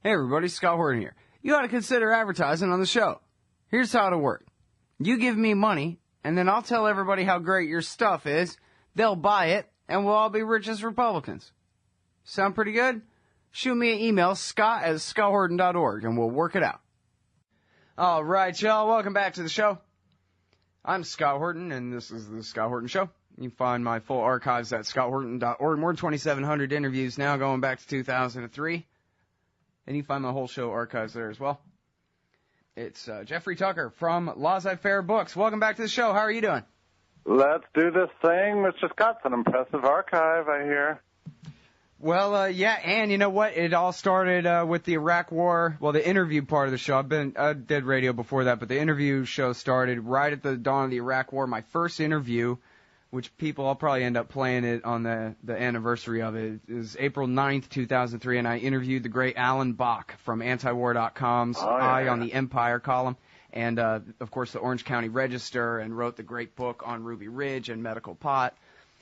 Hey everybody, Scott Horton here. You ought to consider advertising on the show. Here's how it'll work. You give me money, and then I'll tell everybody how great your stuff is. They'll buy it, and we'll all be rich as Republicans. Sound pretty good? Shoot me an email, scott@scotthorton.org, and we'll work it out. All right, y'all, welcome back to the show. I'm Scott Horton, and this is the Scott Horton Show. You can find my full archives at scotthorton.org. More than 2,700 interviews now, going back to 2003. And you can find my whole show archives there as well. It's Jeffrey Tucker from Laissez Faire Books. Welcome back to the show. How are you doing? Let's do this thing. Mr. Scott's an impressive archive, I hear. Well, yeah, and you know what? It all started with the Iraq War. Well, the interview part of the show. I did radio before that, but the interview show started right at the dawn of the Iraq War. My first interview, which I'll probably end up playing it on the anniversary of it, is April 9th, 2003, and I interviewed the great Alan Bach from antiwar.com's Eye on the Empire column, and, of course, the Orange County Register, and wrote the great book on Ruby Ridge and medical pot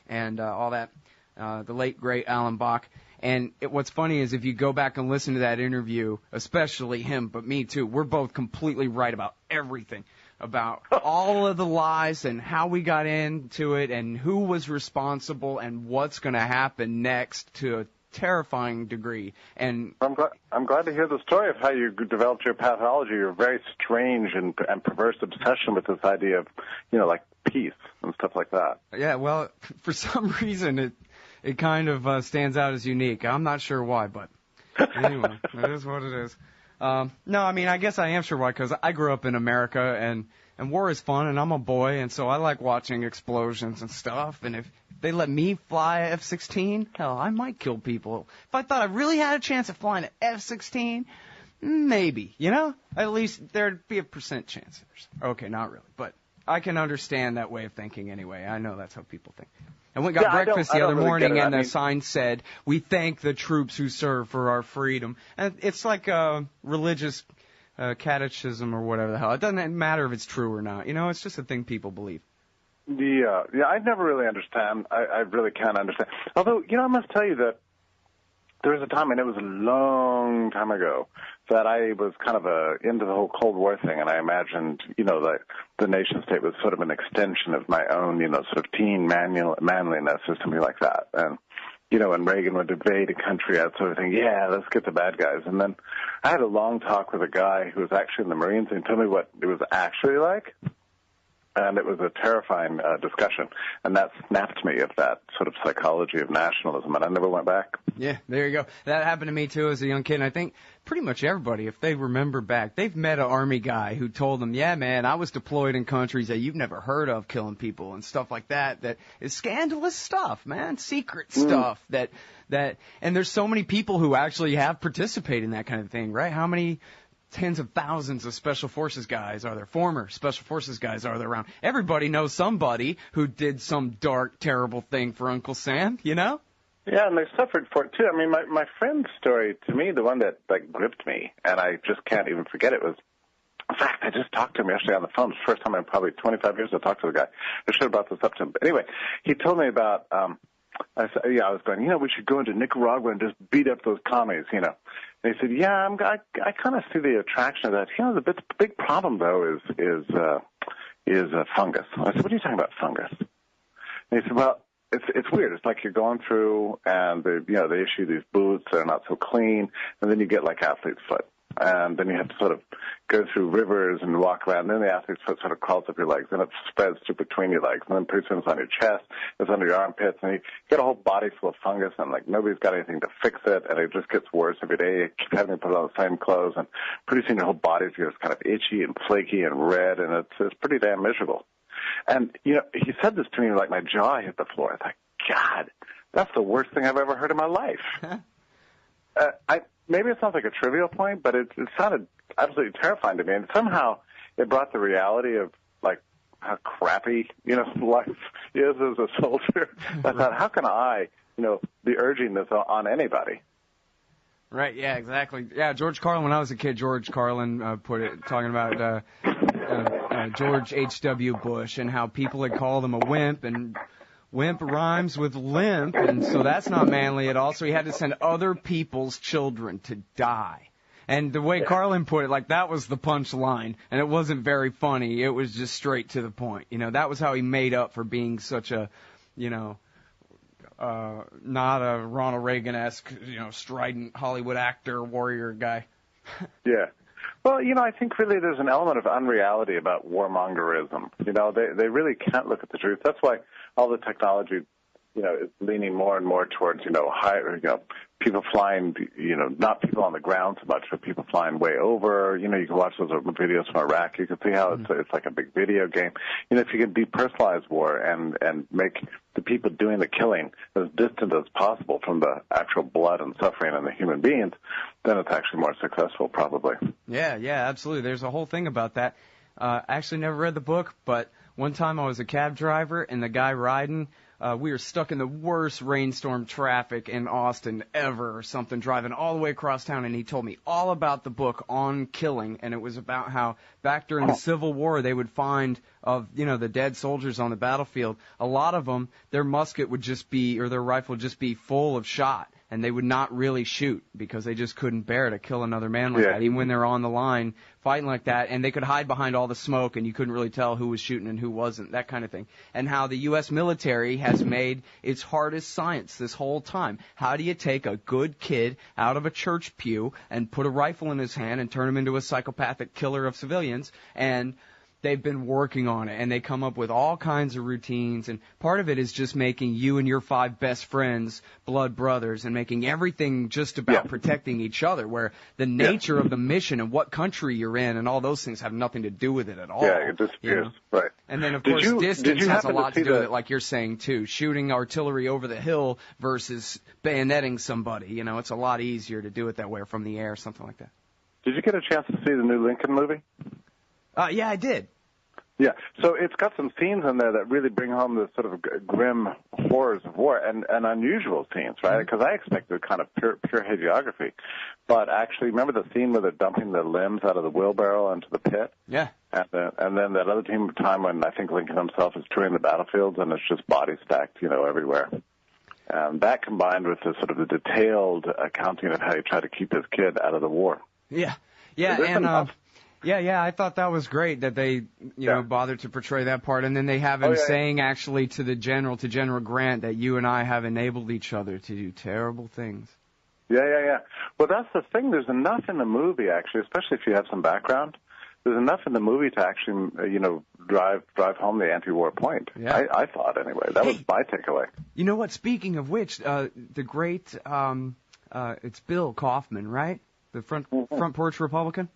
and all that, the late, great Alan Bach. And what's funny is if you go back and listen to that interview, especially him, but me too, we're both completely right about everything. About all of the lies and how we got into it and who was responsible and what's going to happen next to a terrifying degree. And I'm glad to hear the story of how you developed your pathology, your very strange and perverse obsession with this idea of, like peace and stuff like that. Yeah, well, for some reason it kind of stands out as unique. I'm not sure why, but anyway, it is what it is. No, I mean, I guess I am sure why, because I grew up in America, and war is fun, and I'm a boy, and so I like watching explosions and stuff, and if they let me fly a F-16, hell, I might kill people. If I thought I really had a chance of flying an F-16, maybe, At least there'd be a % chance. Okay, not really, but I can understand that way of thinking anyway. I know that's how people think. And we got breakfast the other morning, and the sign said, "We thank the troops who serve for our freedom." And it's like a religious catechism or whatever the hell. It doesn't matter if it's true or not. It's just a thing people believe. Yeah, I never really understand. I really can't understand. Although, I must tell you that there was a time, and it was a long time ago, that I was kind of into the whole Cold War thing, and I imagined, that the nation state was sort of an extension of my own, sort of teen manliness or something like that. And, when Reagan would invade a country, I'd sort of think, yeah, let's get the bad guys. And then I had a long talk with a guy who was actually in the Marines, and he told me what it was actually like. And it was a terrifying discussion, and that snapped me of that sort of psychology of nationalism, and I never went back. Yeah, there you go. That happened to me, too, as a young kid, and I think pretty much everybody, if they remember back, they've met an Army guy who told them, yeah, man, I was deployed in countries that you've never heard of killing people and stuff like that. That is scandalous stuff, man, secret stuff. And there's so many people who actually have participated in that kind of thing, right? How many tens of thousands of Special Forces guys are there, former Special Forces guys are there around? Everybody knows somebody who did some dark, terrible thing for Uncle Sam, Yeah, and they suffered for it, too. I mean, my friend's story, to me, the one that, gripped me, and I just can't even forget it, was, in fact, I just talked to him yesterday on the phone. It's the first time in probably 25 years I talked to the guy. I should have brought this up to him. But anyway, he told me about, I was going, we should go into Nicaragua and just beat up those commies, And he said, yeah, I kind of see the attraction of that. The big problem, though, is fungus. I said, what are you talking about, fungus? And he said, well, it's weird. It's like you're going through, and they issue these boots that are not so clean, and then you get like athlete's foot. And then you have to sort of go through rivers and walk around. And then the athlete's foot sort of crawls up your legs, and it spreads to between your legs. And then pretty soon it's on your chest, it's under your armpits, and you get a whole body full of fungus, and nobody's got anything to fix it, and it just gets worse every day. You keep having to put on the same clothes, and pretty soon your whole body's just kind of itchy and flaky and red, and it's pretty damn miserable. And, he said this to me like my jaw hit the floor. I thought, God, that's the worst thing I've ever heard in my life. Maybe it sounds like a trivial point, but it sounded absolutely terrifying to me. And somehow it brought the reality of, how crappy, life is as a soldier. I thought, how can I, be urging this on anybody? Right, yeah, exactly. Yeah, George Carlin, when I was a kid, George Carlin put it, talking about George H.W. Bush and how people had called him a wimp, and wimp rhymes with limp, and so that's not manly at all. So he had to send other people's children to die. And the way Carlin put it, like, that was the punchline, and it wasn't very funny. It was just straight to the point. You know, that was how he made up for being such a, you know, not a Ronald Reagan-esque, you know, strident Hollywood actor, warrior guy. Yeah. Well, you know, I think really there's an element of unreality about warmongerism. You know, they really can't look at the truth. That's why all the technology, you know, is leaning more and more towards, you know, higher, you know, people flying, you know, not people on the ground so much, but people flying way over. You know, you can watch those videos from Iraq. You can see how it's like a big video game. You know, if you can depersonalize war and make the people doing the killing as distant as possible from the actual blood and suffering and the human beings, then it's actually more successful, probably. Yeah, absolutely. There's a whole thing about that. Actually never read the book, but one time I was a cab driver, and the guy riding, we were stuck in the worst rainstorm traffic in Austin ever or something, driving all the way across town, and he told me all about the book On Killing, and it was about how back during the Civil War they would find of, you know, the dead soldiers on the battlefield, a lot of them, their musket would just be, or their rifle would just be full of shot, and they would not really shoot because they just couldn't bear to kill another man like that, even when they're on the line fighting like that, and they could hide behind all the smoke and you couldn't really tell who was shooting and who wasn't, that kind of thing. And how the U.S. military has made its hardest science this whole time. How do you take a good kid out of a church pew and put a rifle in his hand and turn him into a psychopathic killer of civilians? And they've been working on it, and they come up with all kinds of routines, and part of it is just making you and your 5 best friends blood brothers and making everything just about protecting each other, where the nature of the mission and what country you're in and all those things have nothing to do with it at all. Yeah, it disappears, you know? Right. And then, of course, distance has a lot to do with it, like you're saying, too. Shooting artillery over the hill versus bayoneting somebody, you know, it's a lot easier to do it that way, or from the air, something like that. Did you get a chance to see the new Lincoln movie? Yeah, I did. Yeah, so it's got some scenes in there that really bring home the sort of grim horrors of war and unusual scenes, right? Because I expected kind of pure hagiography. But actually, remember the scene where they're dumping the limbs out of the wheelbarrow into the pit? Yeah. And then that other time when I think Lincoln himself is touring the battlefields and it's just bodies stacked, you know, everywhere. And that combined with the sort of the detailed accounting of how he tried to keep his kid out of the war. Yeah, and... Yeah, I thought that was great that they, you know, bothered to portray that part. And then they have him saying actually to General Grant, that you and I have enabled each other to do terrible things. Yeah. Well, that's the thing. There's enough in the movie, actually, especially if you have some background. There's enough in the movie to actually, you know, drive home the anti-war point. Yeah. I thought, anyway. That was my takeaway. You know what? Speaking of which, the great, it's Bill Kaufman, right? The front porch Republican?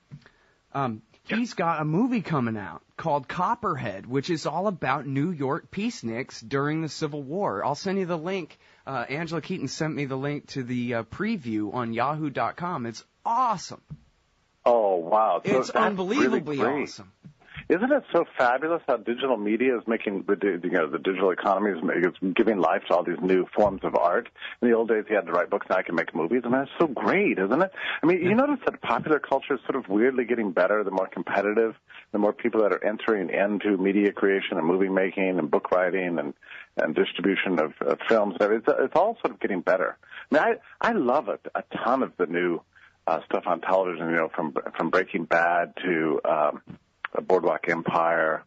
He's got a movie coming out called Copperhead, which is all about New York peaceniks during the Civil War. I'll send you the link. Angela Keaton sent me the link to the preview on yahoo.com. It's awesome. Oh, wow. So it's unbelievably really awesome. Isn't it so fabulous how digital media is making the digital economy is giving life to all these new forms of art? In the old days, you had to write books. Now I can make movies. I mean, it's so great, isn't it? I mean, you notice that popular culture is sort of weirdly getting better, the more competitive, the more people that are entering into media creation and movie making and book writing and distribution of films. It's all sort of getting better. I mean, I love it, a ton of the new stuff on television, you know, from Breaking Bad to Boardwalk Empire,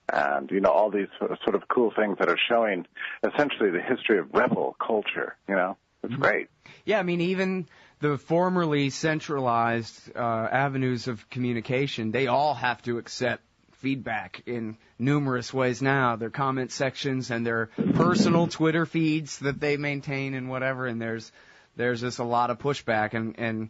and, you know, all these sort of cool things that are showing essentially the history of rebel culture, you know. It's great. Yeah, I mean, even the formerly centralized avenues of communication, they all have to accept feedback in numerous ways now. Their comment sections and their personal Twitter feeds that they maintain and whatever, and there's just a lot of pushback and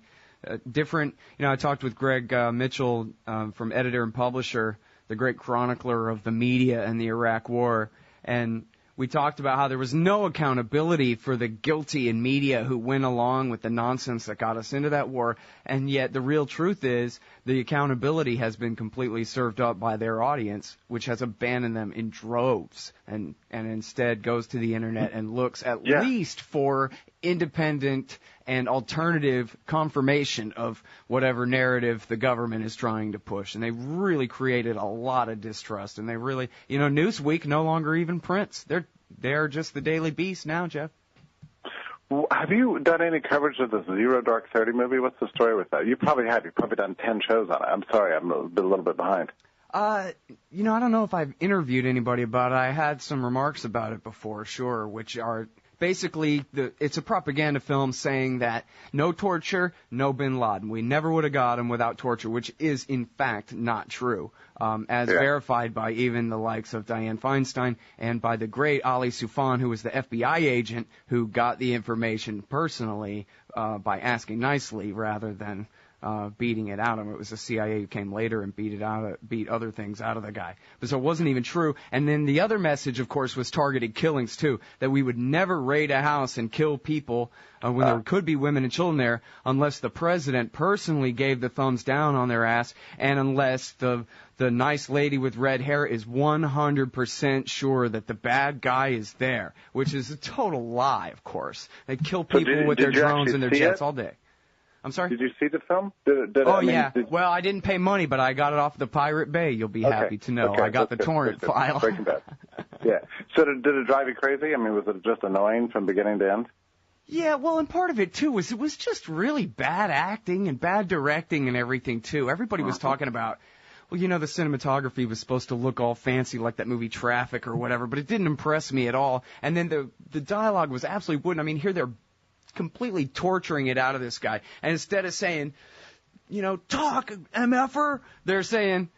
different, you know, I talked with Greg Mitchell from Editor and Publisher, the great chronicler of the media and the Iraq War, and we talked about how there was no accountability for the guilty in media who went along with the nonsense that got us into that war, and yet the real truth is the accountability has been completely served up by their audience, which has abandoned them in droves and instead goes to the internet and looks at least for independent and alternative confirmation of whatever narrative the government is trying to push. And they really created a lot of distrust. And they really, you know, Newsweek no longer even prints. They're just the Daily Beast now, Jeff. Have you done any coverage of the Zero Dark 30 movie? What's the story with that? You probably have. You've probably done 10 shows on it. I'm sorry, I'm a little bit behind. I don't know if I've interviewed anybody about it. I had some remarks about it before, sure, which are basically, it's a propaganda film saying that no torture, no bin Laden. We never would have got him without torture, which is, in fact, not true, verified by even the likes of Dianne Feinstein and by the great Ali Soufan, who was the FBI agent who got the information personally by asking nicely rather than beating it out of him. It was the CIA who came later and beat other things out of the guy. But so it wasn't even true. And then the other message, of course, was targeted killings too, that we would never raid a house and kill people when there could be women and children there unless the president personally gave the thumbs down on their ass and unless the nice lady with red hair is 100% sure that the bad guy is there, which is a total lie, of course. They kill people with their drones and their jets all day. I'm sorry? Did you see the film? Well, I didn't pay money, but I got it off the Pirate Bay. You'll be happy to know. I got the torrent file. Breaking Bad. Yeah. So did it drive you crazy? I mean, was it just annoying from beginning to end? Yeah, well, and part of it, too, was it was just really bad acting and bad directing and everything, too. Everybody was talking about, well, the cinematography was supposed to look all fancy like that movie Traffic or whatever, but it didn't impress me at all. And then the dialogue was absolutely wooden. I mean, here they're completely torturing it out of this guy. And instead of saying, talk, MFer, they're saying,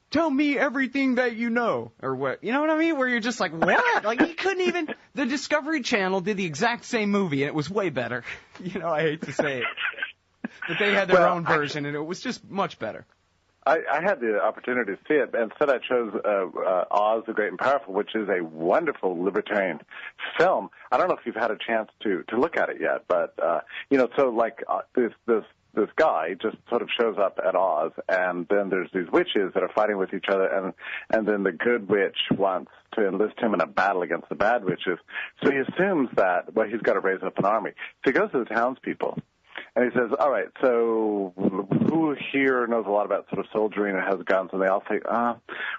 tell me everything that you know, or what, you know what I mean? Where you're just like, what? Like, he couldn't even, the Discovery Channel did the exact same movie, and it was way better. I hate to say it. But they had their own version, and it was just much better. I had the opportunity to see it, and instead I chose Oz the Great and Powerful, which is a wonderful libertarian film. I don't know if you've had a chance to look at it yet, but this guy just sort of shows up at Oz, and then there's these witches that are fighting with each other, and then the good witch wants to enlist him in a battle against the bad witches. So he assumes that he's got to raise up an army. So he goes to the townspeople. And he says, all right, so who here knows a lot about sort of soldiering and has guns? And they all say,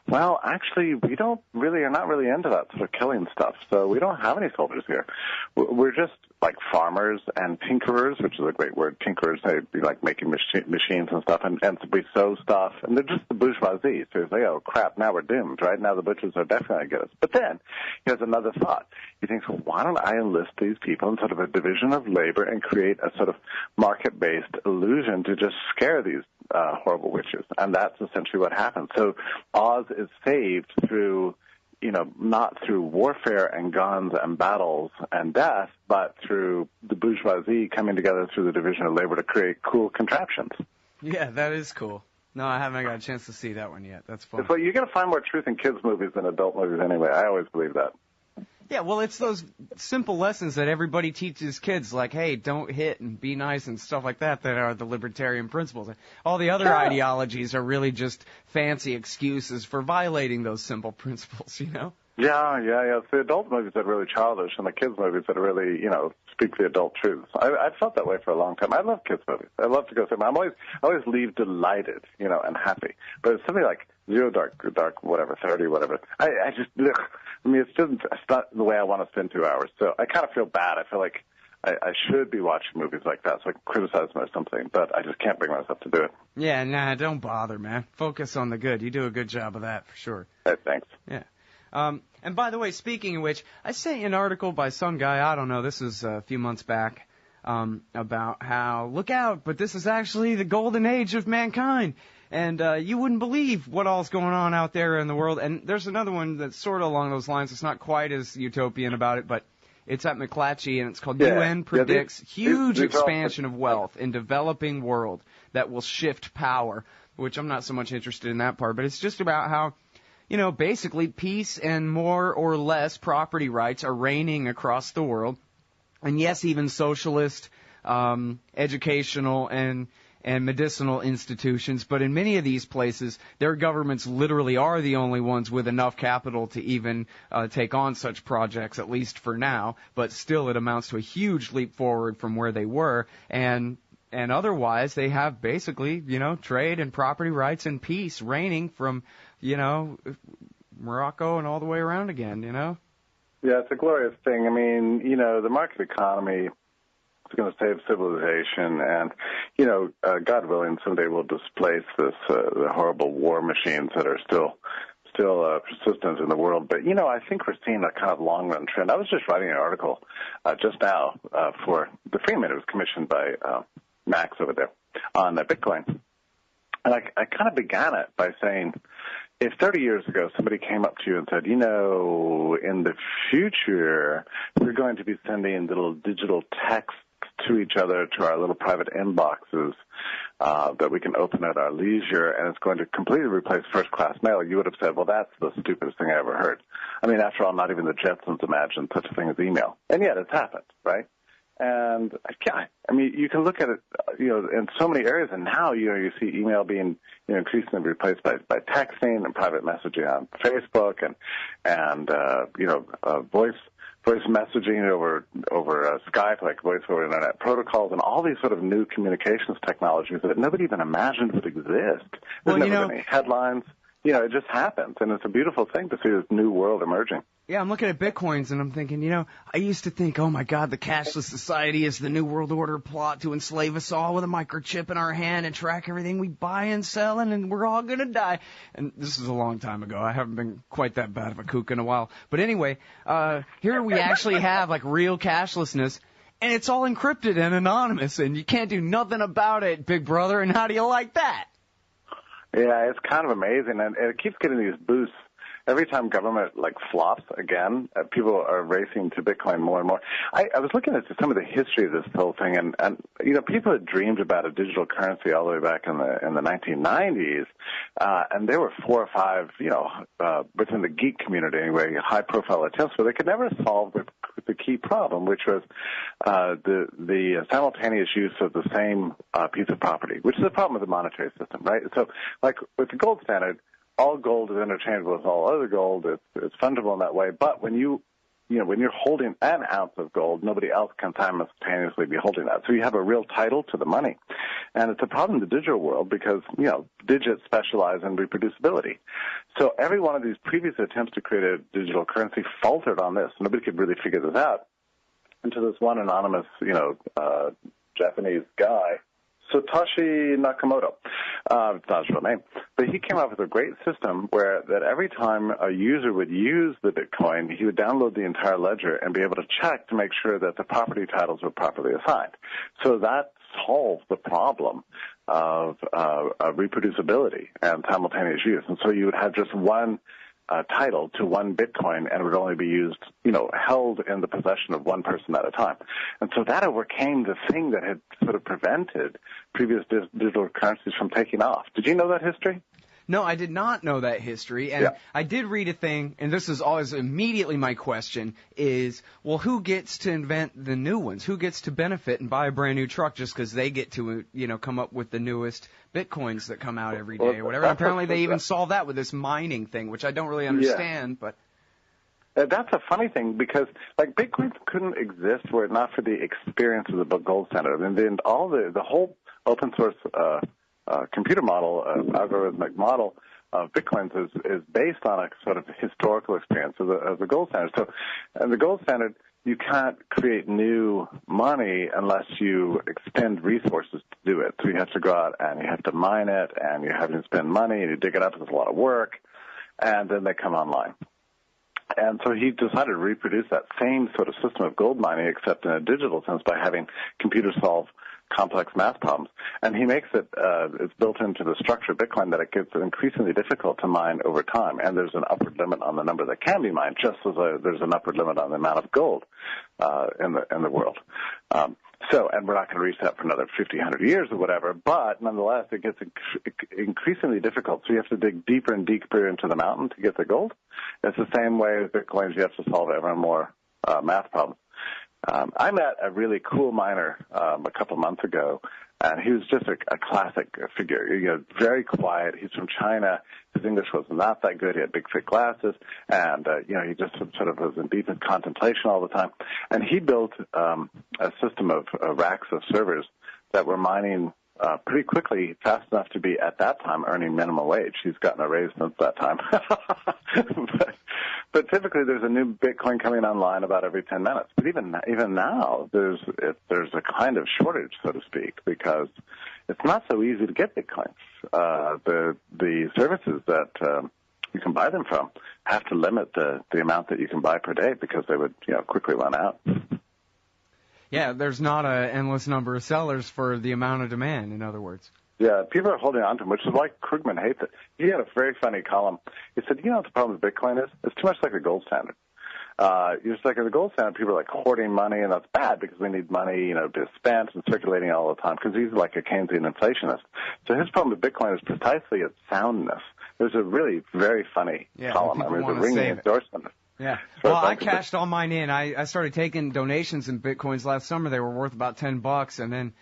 well, actually, we are not really into that sort of killing stuff. So we don't have any soldiers here. We're just like farmers and tinkerers, which is a great word. Tinkerers, they be like making machines and stuff, and we sew stuff. And they're just the bourgeoisie. So he's like, oh, crap, now we're doomed, right? Now the butchers are definitely going to get us. But then he has another thought. He thinks, well, why don't I enlist these people in sort of a division of labor and create a sort of market-based illusion to just scare these horrible witches? And that's essentially what happens. So Oz is saved through, not through warfare and guns and battles and death, but through the bourgeoisie coming together through the division of labor to create cool contraptions. Yeah, that is cool. No, I haven't got a chance to see that one yet. That's fun. Well, you're going to find more truth in kids' movies than adult movies anyway. I always believe that. Yeah, well, it's those simple lessons that everybody teaches kids, like, hey, don't hit and be nice and stuff like that are the libertarian principles. All the other ideologies are really just fancy excuses for violating those simple principles, Yeah. It's the adult movies that are really childish and the kids' movies that are really, speak the adult truths. I've felt that way for a long time. I love kids' movies. I love to go see them. I always leave delighted, and happy. But it's something like Zero Dark, whatever, 30, whatever. I just, it's not the way I want to spend 2 hours. So I kind of feel bad. I feel like I should be watching movies like that so I can criticize them or something, but I just can't bring myself to do it. Yeah, nah, don't bother, man. Focus on the good. You do a good job of that, for sure. Hey, thanks. Yeah. And by the way, speaking of which, I sent you an article by some guy, I don't know, this was a few months back, about how, look out, but this is actually the golden age of mankind. And you wouldn't believe what all's going on out there in the world. And there's another one that's sort of along those lines. It's not quite as utopian about it, but it's at McClatchy, and it's called UN Predicts Huge Expansion of Wealth in Developing World That Will Shift Power, which I'm not so much interested in that part, but it's just about how, basically peace and more or less property rights are reigning across the world. And yes, even socialist, educational, and medicinal institutions, but in many of these places, their governments literally are the only ones with enough capital to even take on such projects, at least for now, but still it amounts to a huge leap forward from where they were, and otherwise they have basically, trade and property rights and peace reigning from, Morocco and all the way around again, Yeah, it's a glorious thing. I mean, the market economy It's going to save civilization, and, God willing, someday we'll displace the horrible war machines that are still persistent in the world. But, I think we're seeing a kind of long-run trend. I was just writing an article just now for the Freeman. It was commissioned by Max over there on Bitcoin. And I kind of began it by saying, if 30 years ago somebody came up to you and said, in the future, we're going to be sending little digital text to each other, to our little private inboxes that we can open at our leisure, and it's going to completely replace first-class mail, you would have said, well, that's the stupidest thing I ever heard. I mean, after all, not even the Jetsons imagined such a thing as email. And yet it's happened, right? And, you can look at it, in so many areas, and now, you see email being, increasingly replaced by texting and private messaging on Facebook and voice messaging over Skype, like voice over internet protocols, and all these sort of new communications technologies that nobody even imagined would exist. There's never been any headlines. It just happens, and it's a beautiful thing to see this new world emerging. Yeah, I'm looking at Bitcoins, and I'm thinking, I used to think, oh, my God, the cashless society is the New World Order plot to enslave us all with a microchip in our hand and track everything we buy and sell, and we're all going to die. And this is a long time ago. I haven't been quite that bad of a kook in a while. But anyway, here we actually have, real cashlessness, and it's all encrypted and anonymous, and you can't do nothing about it, big brother, and how do you like that? Yeah, it's kind of amazing, and it keeps getting these boosts. Every time government flops again, people are racing to Bitcoin more and more. I was looking at some of the history of this whole thing, and people had dreamed about a digital currency all the way back in the 1990s, and there were 4 or 5, within the geek community anyway, high-profile attempts, but they could never solve the key problem, which was the simultaneous use of the same piece of property, which is a problem with the monetary system, right? So, with the gold standard, all gold is interchangeable with all other gold. It's fungible in that way. But when you're holding an ounce of gold, nobody else can simultaneously be holding that. So you have a real title to the money. And it's a problem in the digital world because, digits specialize in reproducibility. So every one of these previous attempts to create a digital currency faltered on this. Nobody could really figure this out until this one anonymous, Japanese guy, Satoshi Nakamoto. It's not his real name. But he came up with a great system that every time a user would use the Bitcoin, he would download the entire ledger and be able to check to make sure that the property titles were properly assigned. So that solved the problem of reproducibility and simultaneous use. And so you would have just one title to one Bitcoin, and it would only be used, held in the possession of one person at a time. And so that overcame the thing that had sort of prevented previous digital currencies from taking off. Did you know that history? No, I did not know that history, and I did read a thing, and this is always immediately my question, is, well, who gets to invent the new ones? Who gets to benefit and buy a brand new truck just because they get to, come up with the newest Bitcoins that come out every day or whatever? Apparently they even solve that with this mining thing, which I don't really understand, but... That's a funny thing because, Bitcoin couldn't exist were it not for the experience of the gold standard. And then all the whole open source computer model, algorithmic model of Bitcoins is based on a sort of historical experience of the gold standard. So, and the gold standard, you can't create new money unless you expend resources to do it. So you have to go out and you have to mine it, and you have to spend money, and you dig it up. It's a lot of work, and then they come online. And so he decided to reproduce that same sort of system of gold mining, except in a digital sense, by having computers solve complex math problems. And he makes it, it's built into the structure of Bitcoin that it gets increasingly difficult to mine over time. And there's an upward limit on the number that can be mined, just as there's an upward limit on the amount of gold in the world. And we're not going to reach that for another 50, 100 years or whatever, but nonetheless, it gets increasingly difficult. So you have to dig deeper and deeper into the mountain to get the gold. It's the same way with Bitcoins. You have to solve ever more math problems. I met a really cool miner a couple months ago, and he was just a classic figure. Very quiet. He's from China. His English was not that good. He had big, thick glasses, and he just sort of was in deep contemplation all the time. And he built a system of racks of servers that were mining pretty quickly, fast enough to be at that time earning minimum wage. He's gotten a raise since that time. but typically, there's a new Bitcoin coming online about every 10 minutes. But even now, there's a kind of shortage, so to speak, because it's not so easy to get Bitcoins. The services that you can buy them from have to limit the amount that you can buy per day because they would quickly run out. Yeah, there's not an endless number of sellers for the amount of demand, in other words. Yeah, people are holding on to them, which is why Krugman hates it. He had a very funny column. He said, you know what the problem with Bitcoin is? It's too much like the gold standard. Just like in the gold standard, people are like hoarding money, and that's bad because we need money, to spend and circulating all the time because he's like a Keynesian inflationist. So his problem with Bitcoin is precisely its soundness. There's a really very funny column. I mean, it's a ringing endorsement. Yeah. Well, I cashed all mine in. I started taking donations in Bitcoins last summer. They were worth about $10, and then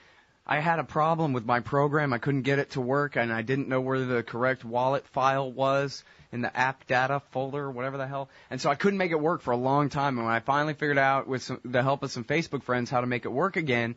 I had a problem with my program. I couldn't get it to work, and I didn't know where the correct wallet file was in the app data folder, whatever the hell. And so I couldn't make it work for a long time. And when I finally figured out with the help of some Facebook friends how to make it work again,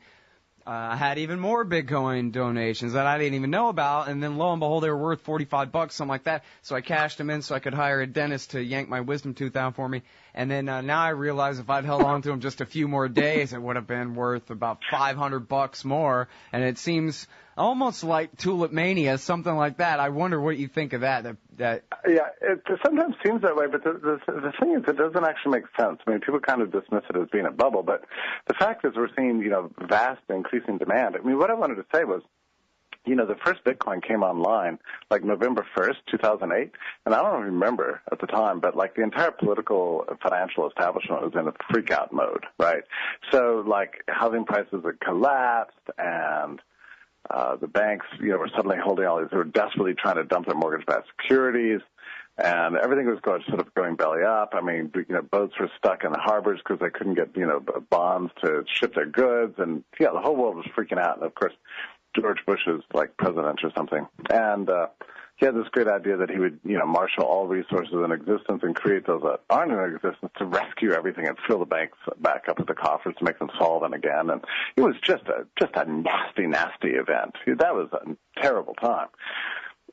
I had even more Bitcoin donations that I didn't even know about, and then lo and behold, they were worth $45, something like that. So I cashed them in so I could hire a dentist to yank my wisdom tooth out for me. And then now I realize if I'd held on to them just a few more days, it would have been worth about $500 more. And it seems almost like tulip mania, something like that. I wonder what you think of that. Yeah, it sometimes seems that way, but the thing is, it doesn't actually make sense. I mean, people kind of dismiss it as being a bubble, but the fact is we're seeing, vast increasing demand. I mean, what I wanted to say was, the first Bitcoin came online like November 1st, 2008, and I don't remember at the time, but like the entire political financial establishment was in a freak-out mode, right? So like housing prices had collapsed, and the banks, were suddenly holding all these. They were desperately trying to dump their mortgage-backed securities, and everything was going belly up. I mean, boats were stuck in the harbors because they couldn't get, bonds to ship their goods, and the whole world was freaking out. And of course, George Bush is like president or something, and he had this great idea that he would, marshal all resources in existence and create those that aren't in existence to rescue everything and fill the banks back up at the coffers to make them solvent again. And it was just a nasty, nasty event. That was a terrible time.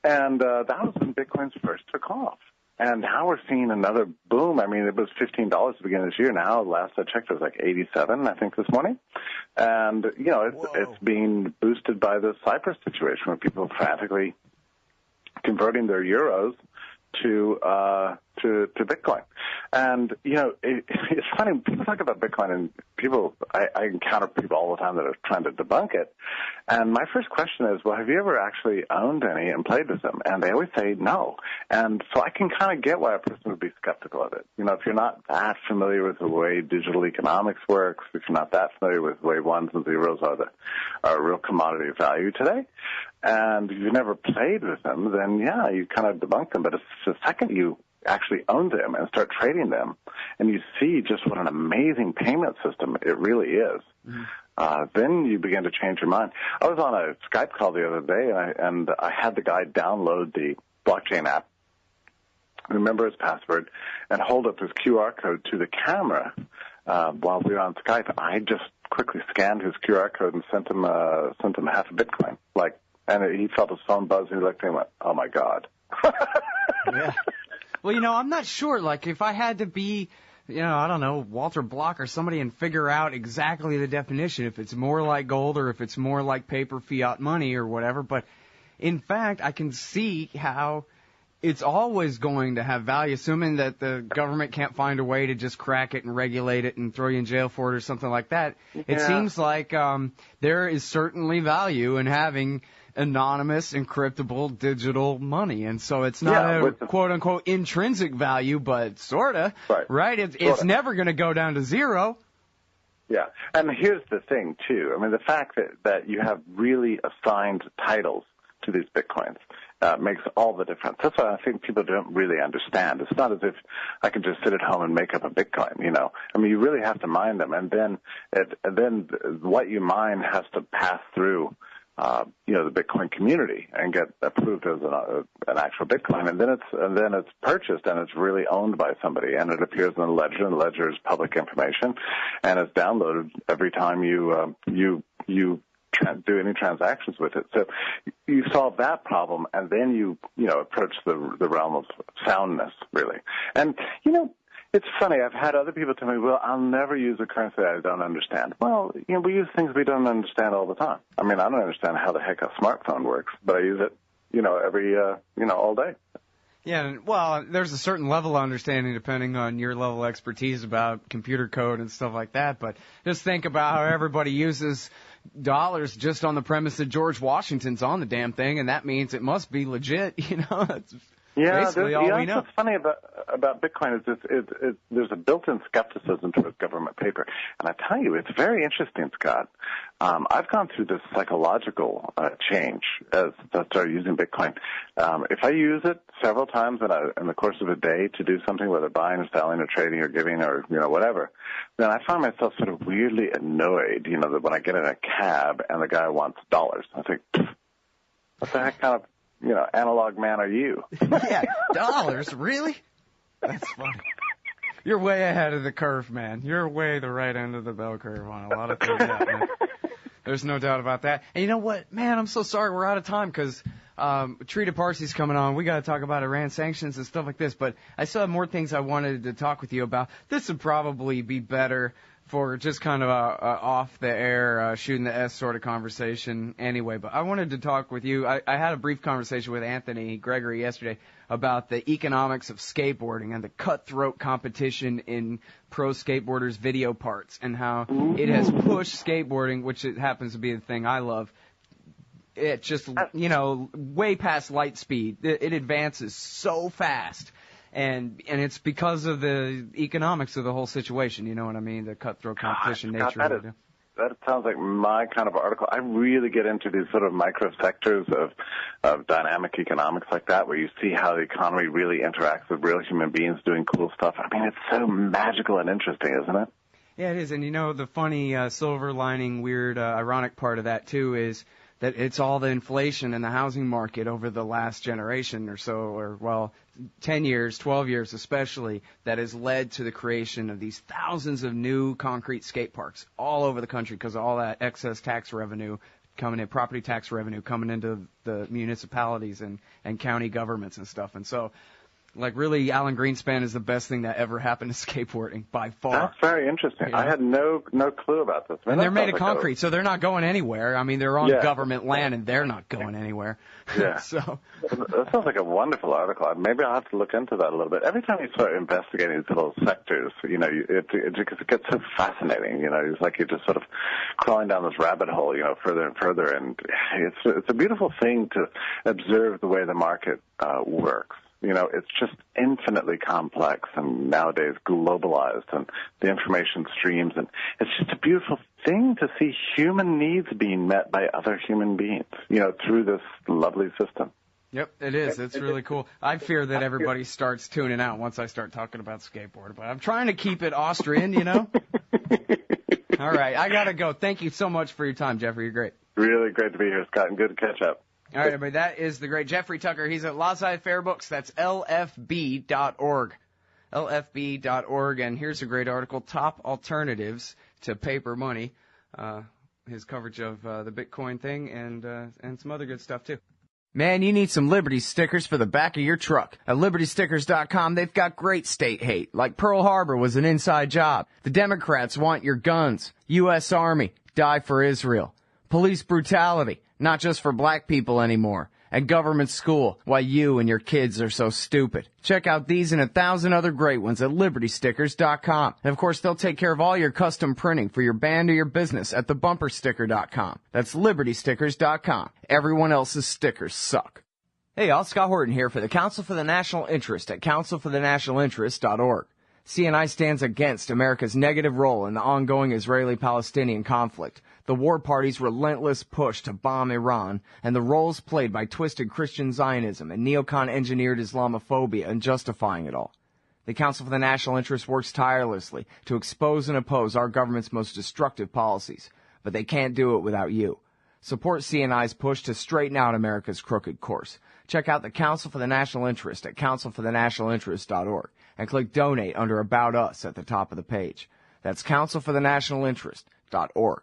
And that was when Bitcoins first took off. And now we're seeing another boom. I mean, it was $15 at the beginning of this year. Now, last I checked, it was like 87, I think, this morning. And, it's being boosted by the Cyprus situation where people are frantically converting their euros to Bitcoin. And, it's funny, people talk about Bitcoin, and I encounter people all the time that are trying to debunk it. And my first question is, well, have you ever actually owned any and played with them? And they always say no. And so I can kind of get why a person would be skeptical of it. If you're not that familiar with the way digital economics works, if you're not that familiar with the way ones and zeros are a real commodity of value today, and you've never played with them, then, yeah, you kind of debunk them. But it's the second you actually own them and start trading them, and you see just what an amazing payment system it really is, then you begin to change your mind. I was on a Skype call the other day, and I had the guy download the blockchain app, remember his password, and hold up his QR code to the camera while we were on Skype. I just quickly scanned his QR code and sent him half a Bitcoin. And he felt his phone buzz, and he looked at me and went, "Oh my God." Yeah. Well, I'm not sure. Like, if I had to be, I don't know, Walter Block or somebody and figure out exactly the definition, if it's more like gold or if it's more like paper fiat money or whatever. But in fact, I can see how it's always going to have value, assuming that the government can't find a way to just crack it and regulate it and throw you in jail for it or something like that. Yeah. It seems like there is certainly value in having anonymous, encryptable digital money. And so it's not a quote-unquote intrinsic value, but sort of, right? It's never going to go down to zero. Yeah, and here's the thing, too. I mean, the fact that you have really assigned titles to these Bitcoins makes all the difference. That's what I think people don't really understand. It's not as if I can just sit at home and make up a Bitcoin, I mean, you really have to mine them, and then what you mine has to pass through the Bitcoin community and get approved as an actual Bitcoin, and then it's purchased and it's really owned by somebody, and it appears in the ledger, and the ledger is public information, and it's downloaded every time you do any transactions with it. So you solve that problem, and then you approach the realm of soundness, really. And, it's funny. I've had other people tell me, well, I'll never use a currency I don't understand. Well, we use things we don't understand all the time. I mean, I don't understand how the heck a smartphone works, but I use it, every, all day. Yeah, well, there's a certain level of understanding depending on your level of expertise about computer code and stuff like that. But just think about how everybody uses dollars just on the premise that George Washington's on the damn thing, and that means it must be legit, That's basically all we know. What's funny about Bitcoin is there's a built-in skepticism towards government paper. And I tell you, it's very interesting, Scott. I've gone through this psychological change as I started using Bitcoin. If I use it several times in the course of a day to do something, whether buying or selling or trading or giving or, whatever, then I find myself sort of weirdly annoyed, that when I get in a cab and the guy wants dollars. I think, what the heck kind of analog man are you? Yeah, dollars, really? That's funny. You're way ahead of the curve, man. You're way the right end of the bell curve on a lot of things. Man. There's no doubt about that. And you know what, man? I'm so sorry we're out of time because Trita Parsi's coming on. We got to talk about Iran sanctions and stuff like this. But I still have more things I wanted to talk with you about. This would probably be better for just kind of a off-the-air, shooting the S sort of conversation anyway. But I wanted to talk with you. I had a brief conversation with Anthony Gregory yesterday about the economics of skateboarding and the cutthroat competition in pro skateboarders' video parts and how it has pushed skateboarding, which it happens to be the thing I love, it just, way past light speed. It advances so fast. And it's because of the economics of the whole situation, you know what I mean? The cutthroat competition nature of it. That sounds like my kind of article. I really get into these sort of micro sectors of dynamic economics like that, where you see how the economy really interacts with real human beings doing cool stuff. I mean, it's so magical and interesting, isn't it? Yeah, it is. And the funny silver lining, weird, ironic part of that, too, is that it's all the inflation in the housing market over the last generation or so, 10 years, 12 years especially, that has led to the creation of these thousands of new concrete skate parks all over the country because of all that excess tax revenue coming in, property tax revenue coming into the municipalities and county governments and stuff. And so, really, Alan Greenspan is the best thing that ever happened to skateboarding by far. That's very interesting. Yeah. I had no clue about this. And they're made of concrete, so they're not going anywhere. I mean, they're on government land, and they're not going anywhere. Yeah. So that sounds like a wonderful article. Maybe I'll have to look into that a little bit. Every time you start investigating these little sectors, it gets so fascinating. It's like you're just sort of crawling down this rabbit hole, further and further. And it's a beautiful thing to observe the way the market works. It's just infinitely complex and nowadays globalized, and the information streams, and it's just a beautiful thing to see human needs being met by other human beings, through this lovely system. Yep, it is. It's really cool. I fear that everybody starts tuning out once I start talking about skateboard, but I'm trying to keep it Austrian, All right, I got to go. Thank you so much for your time, Jeffrey. You're great. Really great to be here, Scott, and good to catch up. All right, everybody, that is the great Jeffrey Tucker. He's at Laissez Faire Books. That's LFB.org. LFB.org, and here's a great article, Top Alternatives to Paper Money. His coverage of the Bitcoin thing and some other good stuff, too. Man, you need some Liberty stickers for the back of your truck. At LibertyStickers.com, they've got great state hate, like Pearl Harbor was an inside job. The Democrats want your guns. U.S. Army, die for Israel. Police brutality, not just for black people anymore. And government school, why you and your kids are so stupid. Check out these and 1,000 other great ones at LibertyStickers.com. And of course, they'll take care of all your custom printing for your band or your business at TheBumperSticker.com. That's LibertyStickers.com. Everyone else's stickers suck. Hey y'all, Scott Horton here for the Council for the National Interest at councilforthenationalinterest.org. CNI stands against America's negative role in the ongoing Israeli-Palestinian conflict, the war party's relentless push to bomb Iran, and the roles played by twisted Christian Zionism and neocon-engineered Islamophobia in justifying it all. The Council for the National Interest works tirelessly to expose and oppose our government's most destructive policies, but they can't do it without you. Support CNI's push to straighten out America's crooked course. Check out the Council for the National Interest at councilforthenationalinterest.org and click Donate under About Us at the top of the page. That's councilforthenationalinterest.org.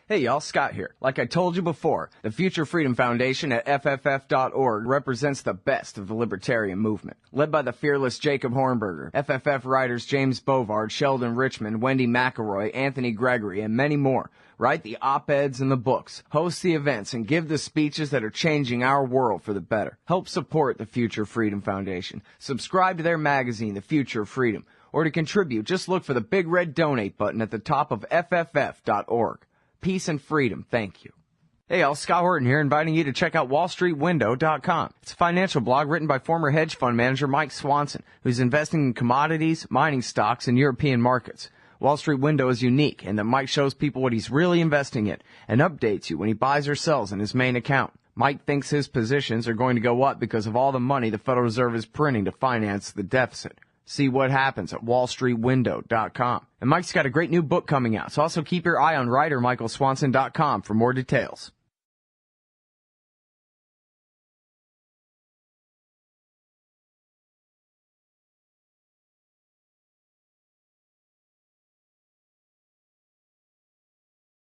Hey y'all, Scott here. Like I told you before, the Future Freedom Foundation at FFF.org represents the best of the libertarian movement. Led by the fearless Jacob Hornberger, FFF writers James Bovard, Sheldon Richman, Wendy McElroy, Anthony Gregory, and many more. Write the op-eds and the books, host the events, and give the speeches that are changing our world for the better. Help support the Future Freedom Foundation. Subscribe to their magazine, The Future of Freedom. Or to contribute, just look for the big red donate button at the top of FFF.org. Peace and freedom, thank you. Hey, all, Scott Horton here, inviting you to check out WallStreetWindow.com. It's a financial blog written by former hedge fund manager Mike Swanson, who's investing in commodities, mining stocks, and European markets. Wall Street Window is unique in that Mike shows people what he's really investing in and updates you when he buys or sells in his main account. Mike thinks his positions are going to go up because of all the money the Federal Reserve is printing to finance the deficit. See what happens at WallStreetWindow.com. And Mike's got a great new book coming out, so also keep your eye on writer MichaelSwanson.com for more details.